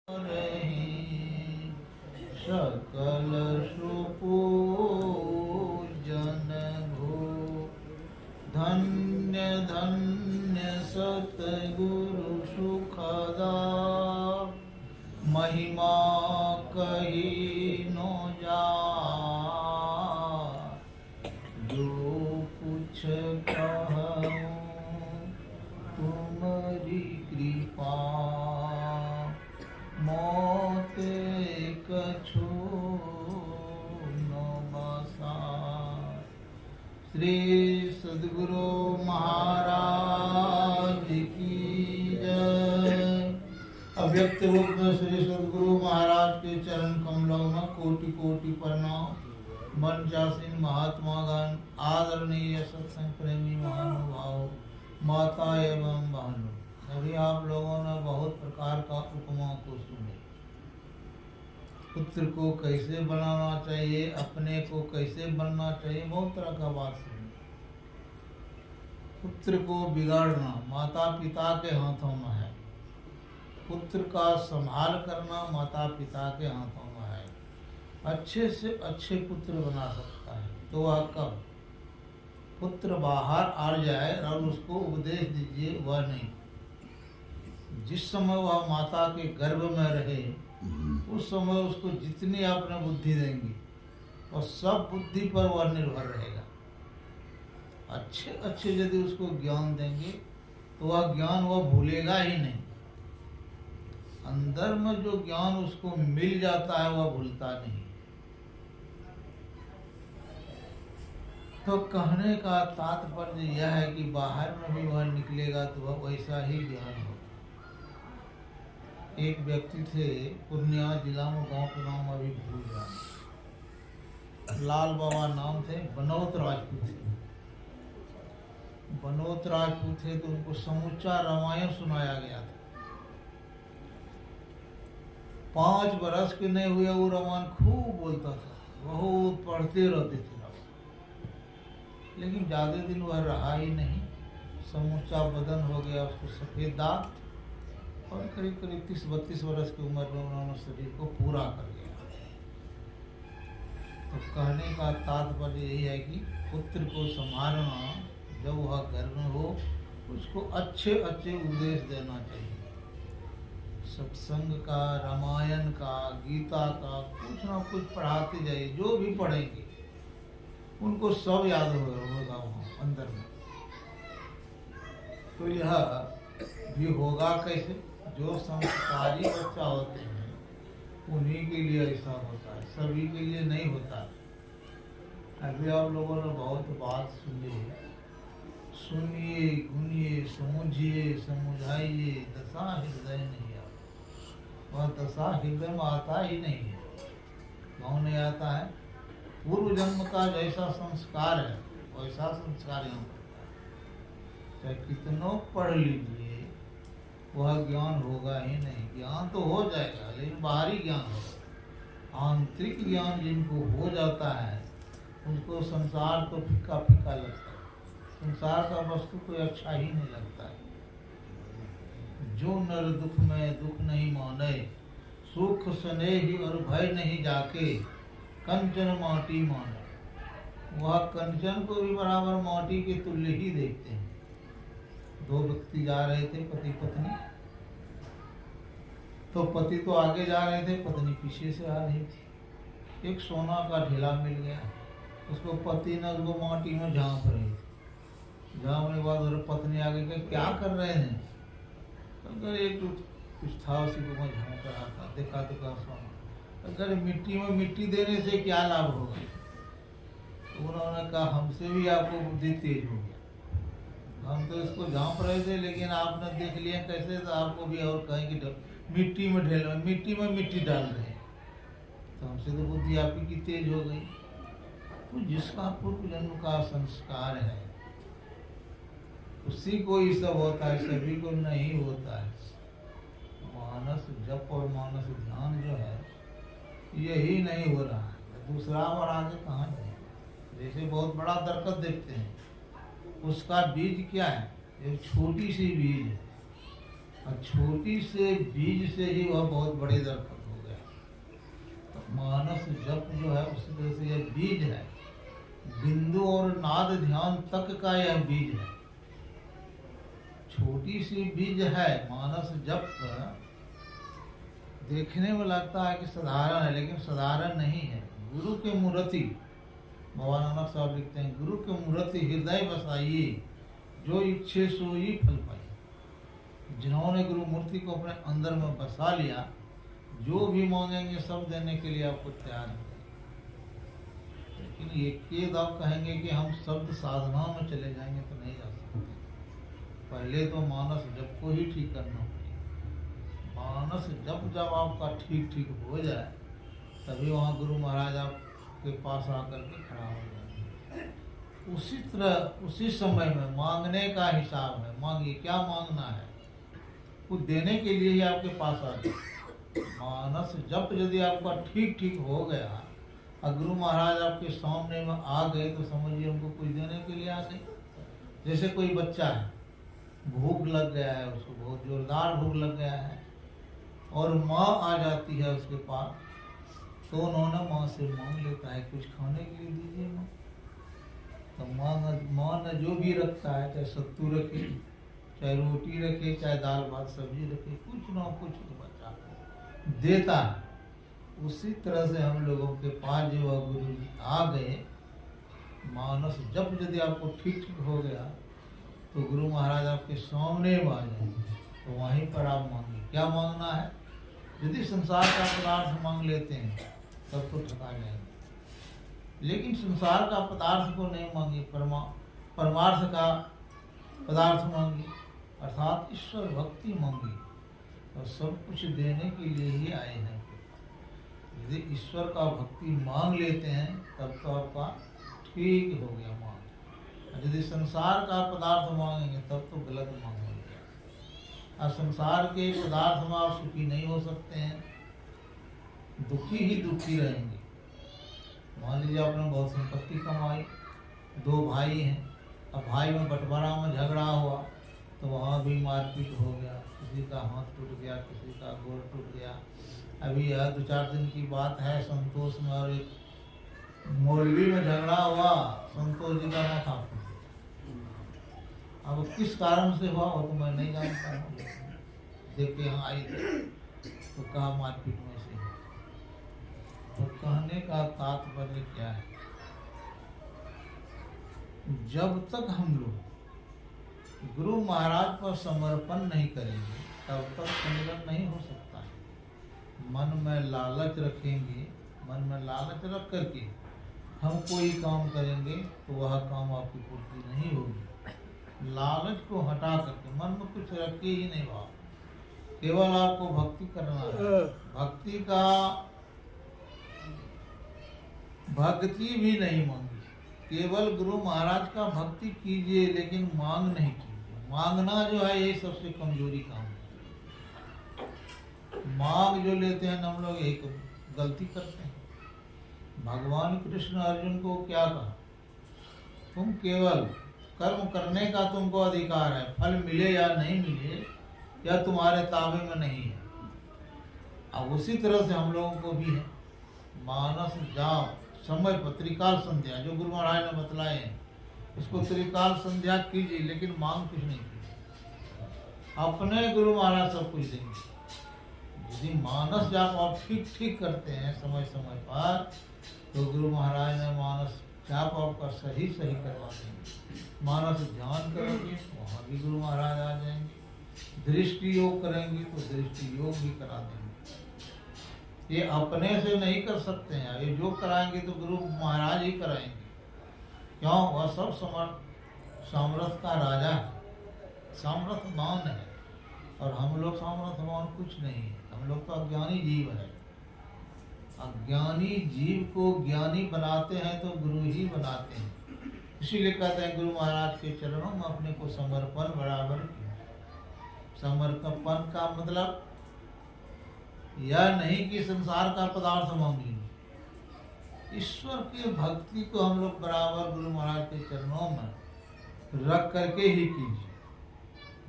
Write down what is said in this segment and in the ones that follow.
सकल सुपूजन भो धन्य धन्य सतगुरु सुखदा महिमा कही नो जा जो कुछ कहूँ तुम्हारी कृपा मौत कछु न बसा। श्री सद्गुरु महाराज की जय। अव्यक्त रूप में श्री सद्गुरु महाराज के चरण कमलों में कोटि कोटि प्रणाम। मन चासीन महात्मा गान आदरणीय सत्संग प्रेमी महानुभाव माता एवं बहनों, अभी आप लोगों ने बहुत प्रकार का उपमा को सुने। पुत्र को कैसे बनाना चाहिए, अपने को कैसे बनना चाहिए, बहुत तरह का बात सुनी। पुत्र को बिगाड़ना माता पिता के हाथों में है, पुत्र का संभाल करना माता पिता के हाथों में है। अच्छे से अच्छे पुत्र बना सकता है तो वह कब? पुत्र बाहर आ जाए और उसको उपदेश दीजिए, वह नहीं। जिस समय वह माता के गर्भ में रहे उस समय उसको जितनी आपने बुद्धि देंगी और सब बुद्धि पर वह निर्भर रहेगा। अच्छे अच्छे यदि उसको ज्ञान देंगे तो वह ज्ञान वह भूलेगा ही नहीं। अंदर में जो ज्ञान उसको मिल जाता है वह भूलता नहीं। तो कहने का तात्पर्य यह है कि बाहर में भी वह निकलेगा तो वह वैसा ही ज्ञान होगा। एक व्यक्ति थे पूर्णिया जिला में, गांव के नाम अभी भूल गया, लाल बाबा नाम थे, बनौत राजपूत थे। बनौत राजपूत थे तो उनको समूचा रामायण सुनाया गया था। 5 बरस के नहीं हुए वो रामायण खूब बोलता था, बहुत पढ़ते रहते थे रामायण। लेकिन ज्यादा दिन वह रहा ही नहीं, समूचा बदन हो गया उसको सफेद दाग और करीब करीब 30-32 वर्ष की उम्र में उन्होंने शरीर को पूरा कर लिया। तो कहने का तात्पर्य यही है कि पुत्र को संभालना, जब वह घर में हो उसको अच्छे अच्छे उपदेश देना चाहिए। सत्संग का, रामायण का, गीता का कुछ ना कुछ पढ़ाते जाइए। जो भी पढ़ेंगे उनको सब याद होगा वहाँ अंदर में। तो यह भी होगा कैसे? जो संस्कारी बच्चा होते हैं उन्हीं के लिए ऐसा होता है, सभी के लिए नहीं होता। अभी आप लोगों ने बहुत बात सुनी है, सुनिए, गुनिए, समझिए, समझाइए, दशा हृदय नहीं आता। वह दशा हृदय में आता ही नहीं है। क्यों नहीं आता है? पूर्व जन्म का जैसा संस्कार है वैसा संस्कार यहाँ पड़ता है। चाहे कितनों पढ़ लीजिए वह ज्ञान होगा ही नहीं। ज्ञान तो हो जाएगा लेकिन बाहरी ज्ञान होगा। आंतरिक ज्ञान जिनको हो जाता है उनको संसार तो फीका फीका लगता है, संसार का वस्तु कोई अच्छा ही नहीं लगता है। जो नर दुख में दुख नहीं माने, सुख स्नेह और भय नहीं जाके, कंचन माटी माने। वह कंचन को भी बराबर माटी के तुल्य ही देखते हैं। 2 व्यक्ति जा रहे थे, पति पत्नी। तो पति तो आगे जा रहे थे, पत्नी पीछे से आ रही थी। एक सोना का ढेला मिल गया, उसको पति ने उसको माटी में झांप रही थी। झांपने के बाद पत्नी आगे के क्या कर रहे हैं? तो एक कुछ था उसी को मैं झांक रहा था, देखा तो कहा सोना। अगर मिट्टी में मिट्टी देने से क्या लाभ होगा? तो उन्होंने कहा हमसे भी आपको बुद्धि तेज हो गया। हम तो इसको झांप रहे थे लेकिन आपने देख लिया कैसे, तो आपको भी और कहें कि मिट्टी में मिट्टी में मिट्टी डाल रहे हैं, तो हमसे तो बुद्धि आप ही की तेज हो गई। तो जिसका पूर्व जन्म का संस्कार है उसी को ये सब होता है, सभी को नहीं होता है। मानस जप और मानस ध्यान जो है यही नहीं हो रहा है, दूसरा और आगे कहाँ जाए? जैसे बहुत बड़ा दरख्त देखते हैं, उसका बीज क्या है? एक छोटी सी बीज है, और छोटी से बीज से ही वह बहुत बड़े दरख्त हो गया। तो मानस जप जो है उसी तरह से यह बीज है, बिंदु और नाद ध्यान तक का यह बीज है। छोटी सी बीज है मानस जप, देखने में लगता है कि साधारण है, लेकिन साधारण नहीं है। गुरु के मूर्ति, बाबा नानक साहब लिखते हैं, गुरु के मूर्ति हृदय बसाइए, जो इच्छे सो ही फल पाए। जिन्होंने गुरु मूर्ति को अपने अंदर में बसा लिया, जो भी मांगेंगे सब देने के लिए आपको तैयार है। लेकिन ये दाव कहेंगे कि हम शब्द साधना में चले जाएंगे तो नहीं जा सकते। पहले तो मानस जप को ही ठीक करना पड़ेगा। मानस जब आपका ठीक हो जाए, तभी वहाँ गुरु महाराज आपके पास आकर के खड़ा हो जाएंगे। उसी तरह उसी समय में मांगने का हिसाब है। मांगिए, क्या मांगना है वो देने के लिए ही आपके पास आ जाए। मानस जप यदि आपका ठीक हो गया और गुरु महाराज आपके सामने में आ गए, तो समझिए हमको कुछ देने के लिए आ गए। जैसे कोई बच्चा है, भूख लग गया है, उसको बहुत जोरदार भूख लग गया है, और माँ आ जाती है उसके पास, तो उन्होंने माँ से मांग लेता है कुछ खाने के लिए दीजिए माँ। तो माँ ने जो भी रखता है, चाहे सत्तू रखे, चाहे रोटी रखे, चाहे दाल भात सब्जी रखे, कुछ ना कुछ तो बच्चा देता है। उसी तरह से हम लोगों के पास जो गुरु जी आ गए, मानस जब यदि आपको ठीक हो गया, तो गुरु महाराज आपके सामने में आ जाएंगे। तो वहीं पर आप मांगिए, क्या मांगना है। यदि संसार का पदार्थ मांग लेते हैं तब तो ठका जाएंगे, लेकिन संसार का पदार्थ को नहीं मांगिए, परमार्थ का पदार्थ मांगिए, अर्थात ईश्वर भक्ति मांगिए, और सब कुछ देने के लिए ही आए हैं। यदि ईश्वर का भक्ति मांग लेते हैं तब तो आपका ठीक हो गया मांग। यदि संसार का पदार्थ मांगेंगे तब तो गलत मांगेंगे। और संसार के पदार्थ में आप सुखी नहीं हो सकते हैं, दुखी रहेंगे। मान लीजिए आपने बहुत संपत्ति कमाई, 2 भाई हैं, अब भाई में बंटवारा में झगड़ा हुआ, तो वहाँ भी मारपीट हो गया, किसी का हाथ टूट गया, किसी का गोड़ टूट गया। अभी यह 2-4 दिन की बात है, संतोष में और एक मौलवी में झगड़ा हुआ, संतोष जी का माथा फूट गया। अब किस कारण से हुआ वो तो मैं नहीं जानता हूँ, देख के यहाँ आई तो कहा मारपीट में से। तो कहने का तात्पर्य क्या है, जब तक हम लोग गुरु महाराज पर समर्पण नहीं करेंगे तब तक सुमिरन नहीं हो सकता है। मन में लालच रखेंगे, मन में लालच रख करके हम कोई काम करेंगे तो वह काम आपकी पूर्ति नहीं होगी। लालच को हटा करके मन में कुछ रखे ही नहीं भाव, केवल आपको भक्ति करना है। भक्ति भी नहीं मांगी, केवल गुरु महाराज का भक्ति कीजिए, लेकिन मांग नहीं कीजिए। मांगना जो है ये सबसे कमजोरी काम है। मांग जो लेते हैं हम लोग यही गलती करते हैं। भगवान कृष्ण अर्जुन को क्या कहा, तुम केवल कर्म करने का तुमको अधिकार है, फल मिले या नहीं मिले या तुम्हारे ताबे में नहीं है। अब उसी तरह से हम लोगों को भी है, मानस जाप समय पर त्रिकाल संध्या जो गुरु महाराज ने बतलाए हैं, उसको त्रिकाल संध्या कीजिए, लेकिन मांग कुछ नहीं कीजिए। अपने गुरु महाराज सब कुछ देंगे। यदि मानस जाप आप ठीक करते हैं समय पर, तो गुरु महाराज ने मानस जाप आपका सही करवा देंगे। मानस ध्यान करेंगे वहाँ भी गुरु महाराज आ जाएंगे। दृष्टि योग करेंगे तो दृष्टि योग भी करा देंगे। ये अपने से नहीं कर सकते हैं, ये जो कराएंगे तो गुरु महाराज ही कराएंगे। क्यों, वह सब सामर्थ का राजा है, सामर्थ्यवान है, और हम लोग सामर्थ्यवान कुछ नहीं है। हम लोग तो अज्ञानी जीव है। अज्ञानी जीव को ज्ञानी बनाते हैं तो गुरु ही बनाते हैं। इसीलिए कहते हैं गुरु महाराज के चरणों में अपने को समर्पण बराबर किया। समर्पण का मतलब यह नहीं कि संसार का पदार्थ मांग लीजिए, ईश्वर की भक्ति को हम लोग बराबर गुरु महाराज के चरणों में रख करके ही कीजिए।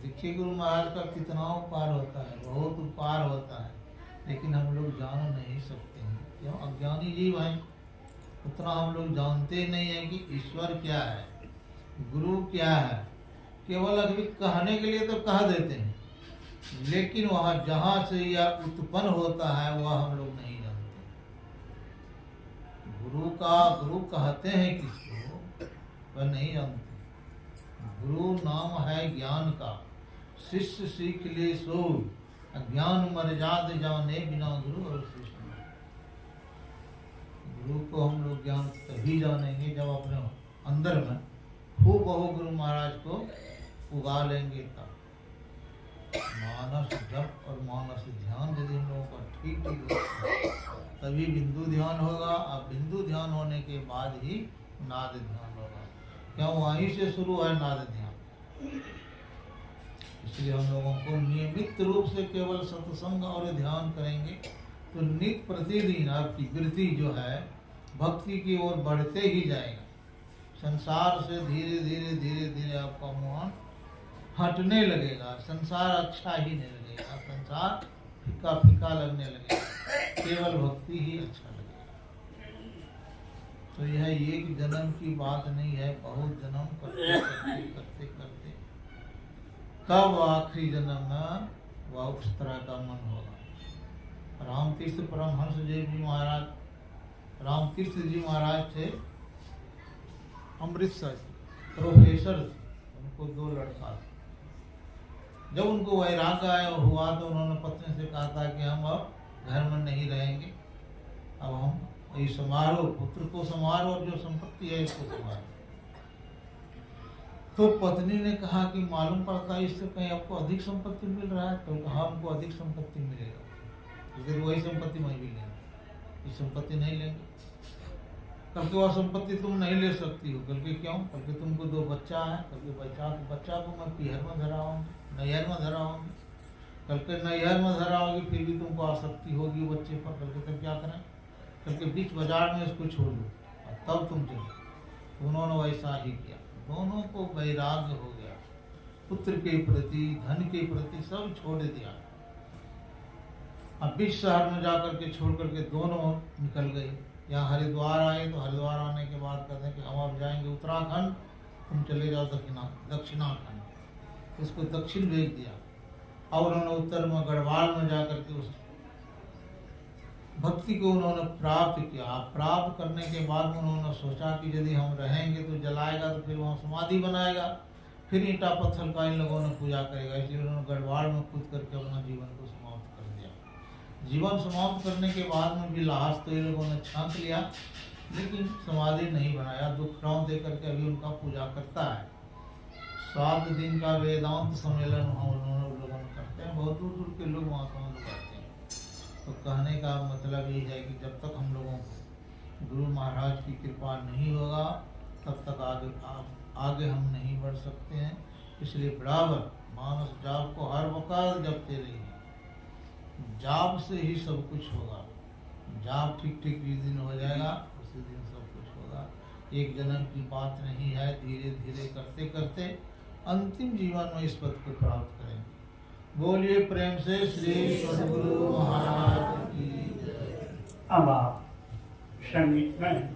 देखिए गुरु महाराज का कितना उपकार होता है, बहुत उपकार होता है, लेकिन हम लोग जान नहीं सकते हैं। क्यों? अज्ञानी जीव हैं, उतना हम लोग जानते नहीं हैं कि ईश्वर क्या है, गुरु क्या है। केवल अभी कहने के लिए तो कह देते हैं, लेकिन वह जहाँ से यह उत्पन्न होता है वह हम लोग नहीं जानते। गुरु कहते हैं किसको, वह नहीं जानते। गुरु नाम है ज्ञान का, शिष्य सीख ले सो, अज्ञान मर्याद जाने बिना गुरु और शिष्य। गुरु को हम लोग ज्ञान तभी जानेंगे जब अपने अंदर में हूबहू गुरु महाराज को उगा लेंगे। तब मानस जप और मानस ध्यान यदि हम लोगों का ठीक होगा तभी बिंदु ध्यान होगा, और बिंदु ध्यान होने के बाद ही नाद ध्यान होगा। क्यों? वहीं से शुरू है नाद ध्यान। इसलिए हम लोगों को नियमित रूप से केवल सत्संग और ध्यान करेंगे तो नित्य प्रतिदिन आपकी वृत्ति जो है भक्ति की ओर बढ़ते ही जाएगा। संसार से धीरे धीरे धीरे धीरे आपका मोहन हटने लगेगा, संसार अच्छा ही नहीं लगेगा, संसार फीका फीका लगने लगेगा, केवल भक्ति ही अच्छा लगेगा। तो यह एक जन्म की बात नहीं है, बहुत जन्म करते करते करते करते तब आखिरी जन्म में वह उस तरह का मन होगा। रामतीर्थ परमहंस जी महाराज, रामतीर्थ जी महाराज थे अमृतसर प्रोफेसर थे, उनको 2 लड़का थे। जब उनको वैराग्य हुआ तो उन्होंने पत्नी से कहा था कि हम अब घर में नहीं रहेंगे, अब हम ये संभालो, पुत्र को संभालो और जो संपत्ति है इसको संभालो। तो पत्नी ने कहा कि मालूम पड़ता है इससे कहीं आपको अधिक संपत्ति मिल रहा है। तो कहा हमको अधिक संपत्ति मिलेगा, तो वही संपत्ति मैं भी लेंगे, ये संपत्ति नहीं लेंगे। कल के वह संपत्ति तुम नहीं ले सकती हो। कल के क्यों? कल के तुमको 2 बच्चा है, कल के बच्चा को मैं पीहर में धराऊंगी, नैहर में धराऊंगी। कल के नैहर में धराओगी फिर भी तुमको आसक्ति होगी बच्चे पर। कल के तब क्या करें? कल के बीच बाजार में इसको छोड़ दो और तब तुम चलो। उन्होंने वैसा ही किया, दोनों को वैराग्य हो गया, पुत्र के प्रति धन के प्रति सब छोड़ दिया। अब बीच शहर में जाकर के छोड़ करके दोनों निकल गए। यहाँ हरिद्वार आए तो हरिद्वार आने के बाद कहते हैं कि हम अब जाएंगे उत्तराखंड, तुम चले जाओ दक्षिणाखंड। उसको दक्षिण भेज दिया और उन्होंने उत्तर में गढ़वाल में जाकर के उस भक्ति को उन्होंने प्राप्त किया। प्राप्त करने के बाद उन्होंने सोचा कि यदि हम रहेंगे तो जलाएगा तो फिर वहाँ समाधि बनाएगा, फिर ईंटा पत्थर का इन लोगों ने पूजा करेगा। इसलिए उन्होंने गढ़वाल में कूद करके अपना जीवन को समाप्त कर दिया। जीवन समाप्त करने के बाद में भी लाश तो इन लोगों ने छांक लिया, लेकिन समाधि नहीं बनाया। दुखड़ाव दे करके अभी उनका पूजा करता है। 7 दिन का वेदांत सम्मेलन वहाँ उन्होंने लोगों ने करते हैं, बहुत दूर दूर के लोग वहाँ समझ करते हैं। तो कहने का मतलब ये है कि जब तक हम लोगों को गुरु महाराज की कृपा नहीं होगा तब तक आगे हम नहीं बढ़ सकते हैं। इसलिए बराबर मानस जाप को हर वक्त जपते रहिए। जाप से ही सब कुछ होगा। जाप ठीक ठीक जिस दिन हो जाएगा उसी दिन सब कुछ होगा। एक जन्म की बात नहीं है, धीरे धीरे करते करते अंतिम जीवन में इस पद को प्राप्त करेंगे। बोलिए प्रेम से श्री सद्गुरु महाराज की जय। अब आप संगीत में